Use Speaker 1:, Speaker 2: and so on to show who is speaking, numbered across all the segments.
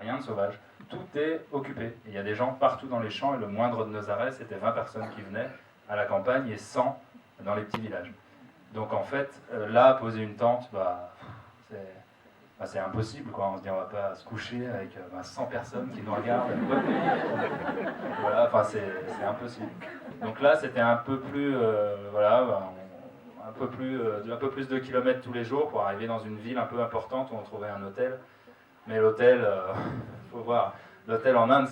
Speaker 1: rien de sauvage. Tout est occupé. Et il y a des gens partout dans les champs, et le moindre de nos arrêts, c'était 20 personnes qui venaient à la campagne et 100 dans les petits villages. Donc en fait, là, poser une tente, c'est impossible, quoi. On se dit, on va pas se coucher avec 100 personnes qui nous regardent. Voilà, enfin, c'est impossible. Donc là, c'était un peu plus, un peu plus de kilomètres tous les jours pour arriver dans une ville un peu importante où on trouvait un hôtel. Mais l'hôtel, faut voir, l'hôtel en Inde,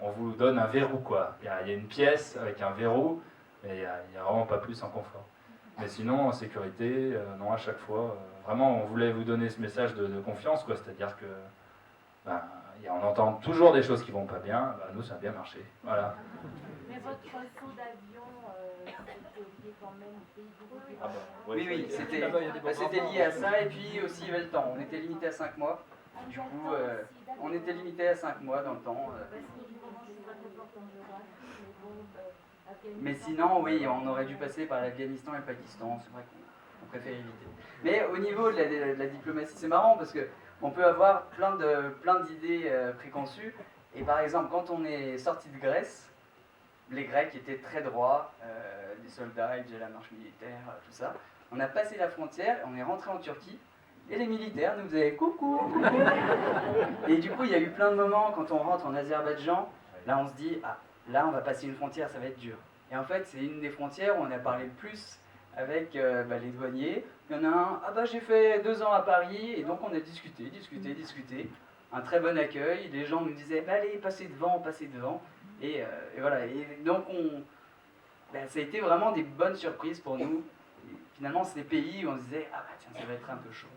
Speaker 1: on vous donne un verrou, quoi. Il y a une pièce avec un verrou, et il n'y a vraiment pas plus en confort. Mais sinon, en sécurité, non, à chaque fois, vraiment, on voulait vous donner ce message de confiance, quoi. C'est-à-dire que, on entend toujours des choses qui vont pas bien. Nous, ça a bien marché. Voilà.
Speaker 2: Mais votre saut d'avion, c'était lié quand même au pays de
Speaker 3: Ah bah, oui, c'était lié à ça, et puis aussi il y avait le temps. On était limité à 5 mois. Du coup, on était limité à 5 mois dans le temps. Mais sinon, oui, on aurait dû passer par l'Afghanistan et le Pakistan. C'est vrai qu'on préfère éviter. Mais au niveau de la diplomatie, c'est marrant parce qu'on peut avoir plein d'idées préconçues. Et par exemple, quand on est sorti de Grèce, les Grecs étaient très droits, des soldats, ils faisaient la marche militaire, tout ça. On a passé la frontière, on est rentré en Turquie, et les militaires nous faisaient coucou. Et du coup, il y a eu plein de moments quand on rentre en Azerbaïdjan, là on se dit, ah, là on va passer une frontière, ça va être dur. Et en fait, c'est une des frontières où on a parlé le plus avec les douaniers. Il y en a un, ah bah j'ai fait 2 ans à Paris, et donc on a discuté. Un très bon accueil, les gens nous disaient, bah, allez, passez devant. Et voilà, et donc ça a été vraiment des bonnes surprises pour nous. Et finalement, c'est des pays où on se disait, ah bah tiens, ça va être un peu chaud.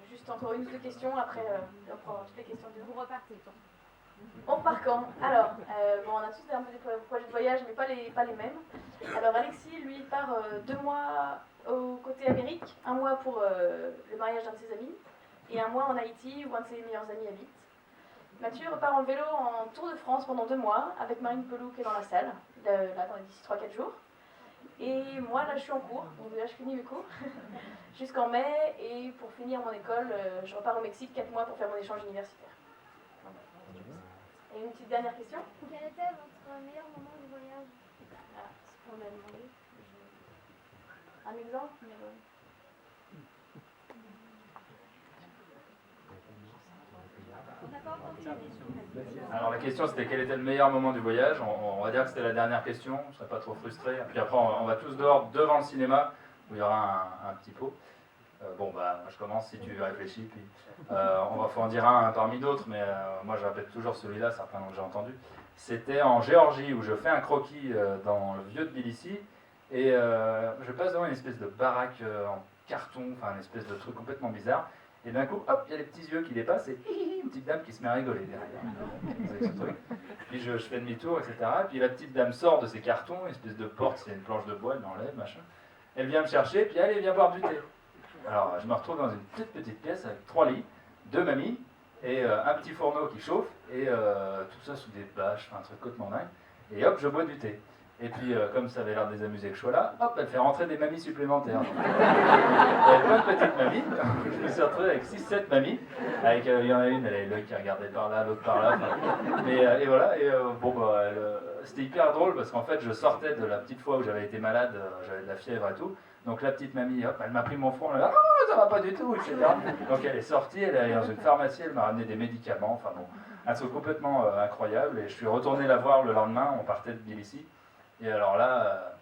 Speaker 4: Juste encore une ou deux questions, après on prend toutes les questions de
Speaker 2: vous repartez.
Speaker 4: On part quand? Alors, on a tous un peu des projets de voyage, mais pas les mêmes. Alors Alexis, lui, il part 2 mois au côté Amérique, 1 mois pour le mariage d'un de ses amis, et 1 mois en Haïti, où un de ses meilleurs amis habite. Mathieu repart en vélo en Tour de France pendant 2 mois, avec Marine Pelou qui est dans la salle, là, d'ici 3-4 jours. Et moi, là, je suis en cours, donc là, je finis mes cours, jusqu'en mai, et pour finir mon école, je repars au Mexique 4 mois pour faire mon échange universitaire. Et une petite dernière question.
Speaker 5: Quel était votre meilleur moment du voyage?
Speaker 4: Ce qu'on m'a demandé. Un exemple, mais...
Speaker 1: Alors la question c'était quel était le meilleur moment du voyage. On va dire que c'était la dernière question, je ne serais pas trop frustré. Puis après on va tous dehors devant le cinéma où il y aura un petit pot. Je commence si tu réfléchis. Puis, faut en dire un parmi d'autres, mais moi je répète toujours celui-là, certains l'ont déjà entendu. C'était en Géorgie où je fais un croquis dans le vieux Tbilissi et je passe devant une espèce de baraque en carton, enfin une espèce de truc complètement bizarre. Et d'un coup, hop, il y a les petits yeux qui dépassent et une petite dame qui se met à rigoler derrière. Avec ce truc. Puis je fais demi-tour, etc. Et puis la petite dame sort de ses cartons, une espèce de porte, c'est une planche de bois, elle l'enlève, machin. Elle vient me chercher, puis allez, viens boire du thé. Alors je me retrouve dans une toute petite pièce avec 3 lits, 2 mamies, et un petit fourneau qui chauffe, et tout ça sous des bâches, un truc complètement dingue. Et hop, je bois du thé. Et puis, comme ça avait l'air de les amuser que je sois là, hop, elle fait rentrer des mamies supplémentaires. Il y avait plein de petites mamies. Je me suis retrouvé avec 6-7 mamies. Il y en a une, elle avait l'œil qui regardait par là, l'autre par là. Et voilà. Et c'était hyper drôle parce qu'en fait, je sortais de la petite fois où j'avais été malade, j'avais de la fièvre et tout. Donc la petite mamie, hop, elle m'a pris mon front, elle a dit « Ah, ça va pas du tout », etc. Donc elle est sortie, elle est allée dans une pharmacie, elle m'a ramené des médicaments. Enfin bon, un truc complètement incroyable. Et je suis retourné la voir le lendemain, on partait de Tbilissi. Et alors là,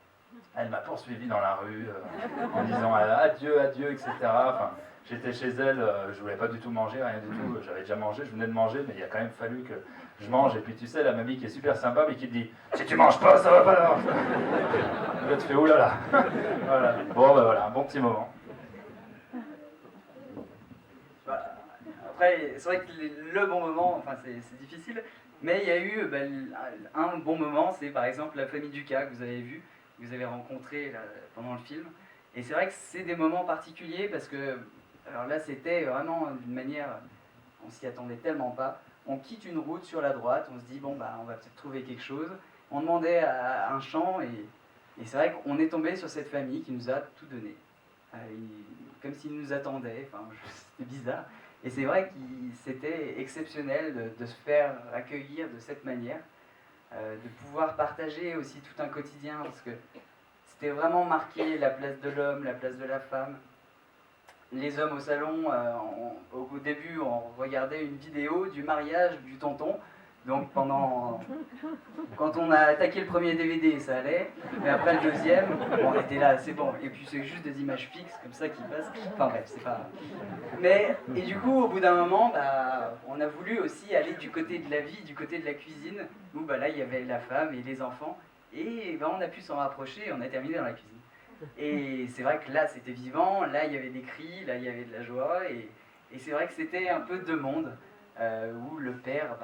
Speaker 1: elle m'a poursuivi dans la rue en disant adieu, adieu, etc. Enfin, j'étais chez elle, je voulais pas du tout manger, rien du tout. J'avais déjà mangé, je venais de manger, mais il a quand même fallu que je mange. Et puis tu sais, la mamie qui est super sympa, mais qui te dit si tu manges pas, ça va pas là. Là, tu fais oulala. Voilà. Bon, voilà, un bon petit moment.
Speaker 3: Après, c'est vrai que le bon moment, enfin, c'est difficile. Mais il y a eu un bon moment, c'est par exemple la famille Ducas que vous avez vu, que vous avez rencontré pendant le film. Et c'est vrai que c'est des moments particuliers parce que, alors là c'était vraiment d'une manière, on s'y attendait tellement pas. On quitte une route sur la droite, on se dit on va peut-être trouver quelque chose. On demandait à un champ et c'est vrai qu'on est tombé sur cette famille qui nous a tout donné. comme s'il nous attendait, enfin, c'était bizarre. Et c'est vrai que c'était exceptionnel de se faire accueillir de cette manière, de pouvoir partager aussi tout un quotidien, parce que c'était vraiment marqué la place de l'homme, la place de la femme. Les hommes au salon, au début, on regardait une vidéo du mariage du tonton. Donc quand on a attaqué le premier DVD, ça allait. Mais après le deuxième, bon, on était là, c'est bon. Et puis c'est juste des images fixes comme ça qui passent. Enfin bref, c'est pas... Et du coup, au bout d'un moment, on a voulu aussi aller du côté de la vie, du côté de la cuisine, où là, il y avait la femme et les enfants. Et on a pu s'en rapprocher et on a terminé dans la cuisine. Et c'est vrai que là, c'était vivant, là, il y avait des cris, là, il y avait de la joie. Et c'est vrai que c'était un peu deux mondes, où le père...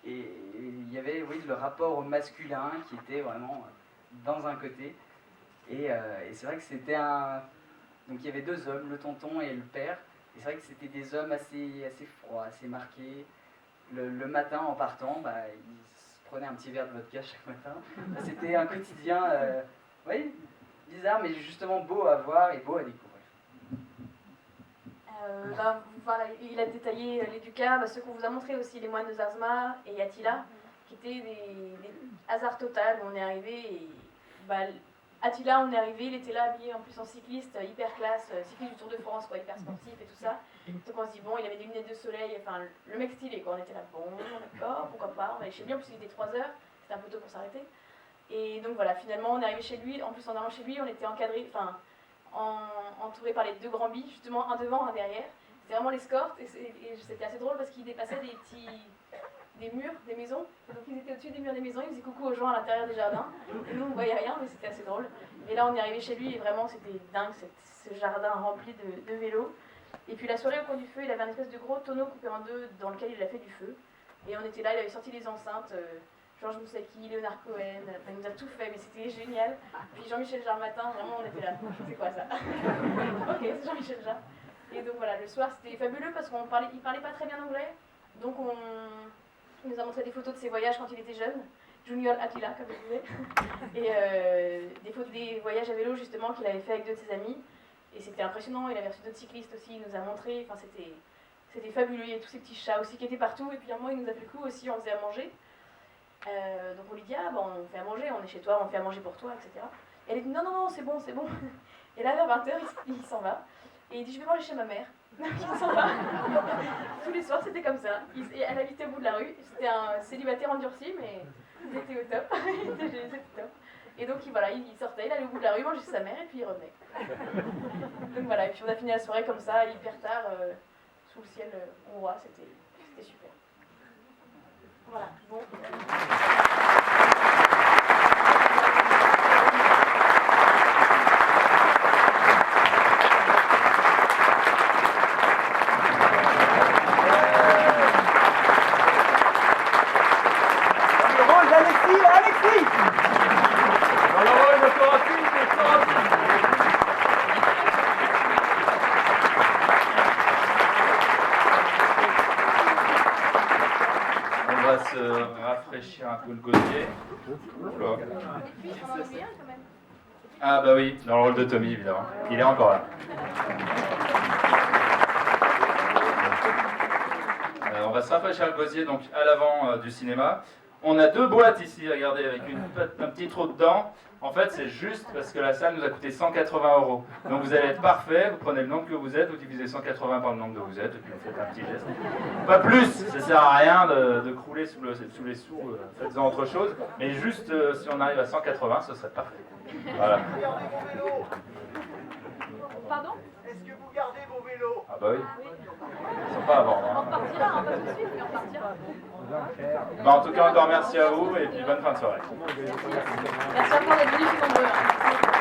Speaker 3: Et il y avait, oui, le rapport au masculin qui était vraiment dans un côté. Et c'est vrai que c'était un... Donc il y avait deux hommes, le tonton et le père. Et c'est vrai que c'était des hommes assez froids, assez marqués. Le matin, en partant, ils se prenaient un petit verre de vodka chaque matin. C'était un quotidien, oui, bizarre, mais justement beau à voir et beau à découvrir.
Speaker 4: Voilà, il a détaillé les Ducas, ceux qu'on vous a montré aussi, les moines de Zarzma et Attila, qui étaient des hasards total. On est arrivé et Attila, on est arrivé, il était là habillé en plus en cycliste, hyper classe, cycliste du Tour de France, quoi, hyper sportif et tout ça. Donc on se dit bon, il avait des lunettes de soleil, enfin le mec stylé quoi. On était là, bon, d'accord, pourquoi pas, on va aller chez lui, en plus il était 3h, c'était un peu tôt pour s'arrêter. Et donc voilà, finalement on est arrivé chez lui, en plus en allant chez lui, on était encadré, entouré par les deux grands billes, justement un devant, un derrière. C'était vraiment l'escorte et c'était assez drôle parce qu'ils dépassaient des murs, des maisons. Et donc ils étaient au-dessus des murs des maisons, ils faisaient coucou aux gens à l'intérieur des jardins. Et nous on voyait rien, mais c'était assez drôle. Et là on est arrivé chez lui et vraiment c'était dingue, ce jardin rempli de vélos. Et puis la soirée au coin du feu, il avait un espèce de gros tonneau coupé en deux dans lequel il a fait du feu. Et on était là, il avait sorti les enceintes, Georges Moussaki, Léonard Cohen, il nous a tout fait, mais c'était génial. Puis Jean-Michel Jarre matin, vraiment on était là, c'est quoi ça? Ok, c'est Jean-Michel Jarre. Et donc voilà, le soir c'était fabuleux parce qu'il parlait pas très bien anglais. Donc il nous a montré des photos de ses voyages quand il était jeune, Junior Attila comme je disais. Et des photos des voyages à vélo justement qu'il avait fait avec deux de ses amis. Et c'était impressionnant, il avait reçu d'autres cyclistes aussi, il nous a montré, enfin c'était fabuleux, il y avait tous ces petits chats aussi qui étaient partout. Et puis à un moment il nous a fait le coup aussi, on faisait à manger. Donc on lui dit, on fait à manger, on est chez toi, on fait à manger pour toi, etc. Et elle dit, non, c'est bon. Et là vers 20h, il s'en va. Et il dit, je vais manger chez ma mère. Il s'en va. Tous les soirs, c'était comme ça. Elle habitait au bout de la rue. C'était un célibataire endurci, mais il était au top. C'était top. Et donc il sortait, il allait au bout de la rue, manger chez sa mère, et puis il revenait. Donc voilà, et puis on a fini la soirée comme ça, hyper tard, sous le ciel hongrois, c'était super. Voilà, bon.
Speaker 1: On va se rafraîchir un peu le gosier. Oula. Ah bah oui, dans le rôle de Tommy évidemment. Il est encore là. On va se rafraîchir le gosier donc à l'avant du cinéma. On a deux boîtes ici, regardez, avec un petit trou dedans. En fait, c'est juste parce que la salle nous a coûté 180 €. Donc vous allez être parfait, vous prenez le nombre que vous êtes, vous divisez 180 par le nombre que vous êtes, et puis vous faites un petit geste. Pas plus, ça sert à rien de crouler sous les sous, faites-en autre chose. Mais juste, si on arrive à 180, ce serait parfait. Voilà.
Speaker 2: Pardon?
Speaker 6: Est-ce que vous gardez vos vélos?
Speaker 1: Ah bah oui. Ils sont pas à vendre.
Speaker 2: On repartira, pas tout de suite, mais on repartira.
Speaker 1: En tout cas, encore merci à vous et puis bonne fin de soirée.
Speaker 4: Merci encore d'être venus, je suis nombreux.